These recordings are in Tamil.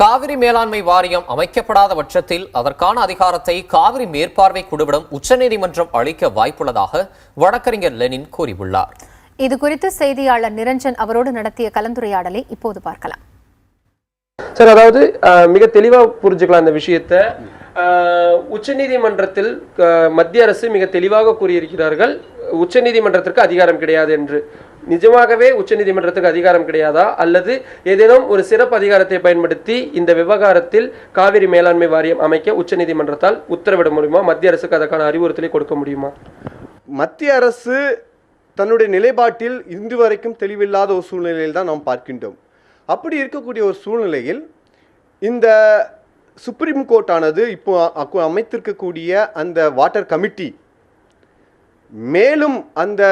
காவிரி மேலாண்மை வாரியம் அமைக்கப்படாத பட்சத்தில் அதற்கான அதிகாரத்தை காவிரி மேற்பார்வை குழுவிடம் உச்சநீதிமன்றம் அளிக்க வாய்ப்புள்ளதாக வழக்கறிஞர் லெனின் கூறியுள்ளார். இதுகுறித்து செய்தியாளர் நிரஞ்சன் அவரோடு நடத்திய கலந்துரையாடலை இப்போது பார்க்கலாம். சார், அதாவது மிக தெளிவா புரிஞ்சுக்கலாம் இந்த விஷயத்தை. உச்சநீதிமன்றத்தில் மத்திய அரசு மிக தெளிவாக கூறியிருக்கிறார்கள், உச்சநீதிமன்றத்திற்கு அதிகாரம் கிடையாது என்று. நிஜமாகவே உச்சநீதிமன்றத்துக்கு அதிகாரம் கிடையாதா, அல்லது ஏதேனும் ஒரு சிறப்பு அதிகாரத்தை பயன்படுத்தி இந்த விவகாரத்தில் காவிரி மேலாண்மை வாரியம் அமைக்க உச்சநீதிமன்றத்தால் உத்தரவிட முடியுமா? மத்திய அரசுக்கு அதற்கான அறிவுறுத்தலை கொடுக்க முடியுமா? மத்திய அரசு தன்னுடைய நிலைப்பாட்டில் இன்று வரைக்கும் தெளிவில்லாத ஒரு சூழ்நிலையில் தான் நாம் பார்க்கின்றோம். அப்படி இருக்கக்கூடிய ஒரு சூழ்நிலையில் இந்த சுப்ரீம் கோர்ட்டானது இப்போ அமைத்திருக்கக்கூடிய அந்த வாட்டர் கமிட்டி மேலும் அந்த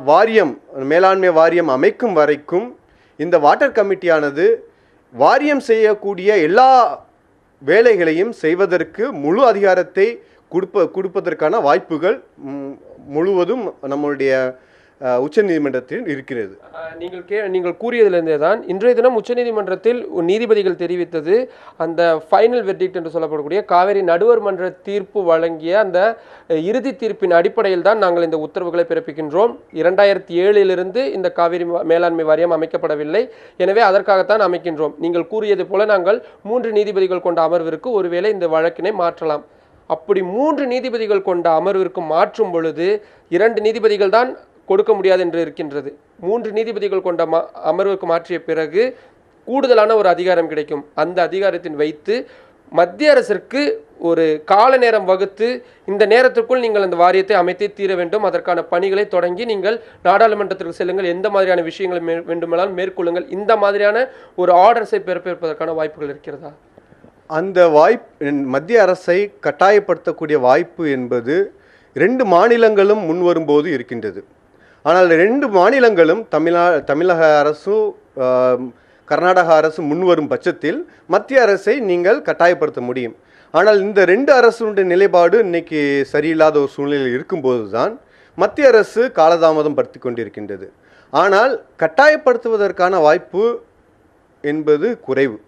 வாரியம், மேலாண்மை வாரியம் அமைக்கும் வரைக்கும் இந்த வாட்டர் கமிட்டியானது வாரியம் செய்யக்கூடிய எல்லா வேலைகளையும் செய்வதற்கு முழு அதிகாரத்தை கொடுப்பதற்கான வாய்ப்புகள் முழுவதும் நம்முடைய உச்சநீதிமன்றத்தில் இருக்கிறது. நீங்கள் கூறியதிலிருந்தே தான் இன்றைய தினம் உச்சநீதிமன்றத்தில் நீதிபதிகள் தெரிவித்தது, அந்த ஃபைனல் வெர்டிக்ட் என்று சொல்லப்படக்கூடிய காவிரி நடுவர் மன்ற தீர்ப்பு வழங்கிய அந்த இறுதி தீர்ப்பின் அடிப்படையில் தான் நாங்கள் இந்த உத்தரவுகளை பிறப்பிக்கின்றோம். 2007 இந்த காவிரி மேலாண்மை வாரியம் அமைக்கப்படவில்லை, எனவே அதற்காகத்தான் அமைக்கின்றோம். நீங்கள் கூறியது போல நாங்கள் 3 நீதிபதிகள் கொண்ட அமர்விற்கு ஒருவேளை இந்த வழக்கினை மாற்றலாம். அப்படி 3 நீதிபதிகள் கொண்ட அமர்விற்கு மாற்றும் பொழுது 2 நீதிபதிகள் தான் கொடுக்க முடியாது என்று இருக்கின்றது. 3 நீதிபதிகள் கொண்ட அமர்வுக்கு மாற்றிய பிறகு கூடுதலான ஒரு அதிகாரம் கிடைக்கும். அந்த அதிகாரத்தின் வைத்து மத்திய அரசிற்கு ஒரு கால நேரம் வகுத்து, இந்த நேரத்திற்குள் நீங்கள் அந்த வாரியத்தை அமைத்தே தீர வேண்டும், அதற்கான பணிகளை தொடங்கி நீங்கள் நாடாளுமன்றத்திற்கு செல்லுங்கள், எந்த மாதிரியான விஷயங்களை வேண்டுமானால் மேற்கொள்ளுங்கள், இந்த மாதிரியான ஒரு ஆர்டர்ஸை பிறப்பிப்பதற்கான வாய்ப்புகள் இருக்கிறதா? அந்த மத்திய அரசை கட்டாயப்படுத்தக்கூடிய வாய்ப்பு என்பது 2 மாநிலங்களும் முன்வரும்போது இருக்கின்றது. ஆனால் 2 மாநிலங்களும் தமிழக அரசும் கர்நாடக அரசு முன்வரும் பட்சத்தில் மத்திய அரசை நீங்கள் கட்டாயப்படுத்த முடியும். ஆனால் இந்த 2 அரசுடைய நிலைப்பாடு இன்னைக்கு சரியில்லாத ஒரு சூழ்நிலையில் இருக்கும்போது தான் மத்திய அரசு காலதாமதம் படுத்தி கொண்டிருக்கின்றது. ஆனால் கட்டாயப்படுத்துவதற்கான வாய்ப்பு என்பது குறைவு.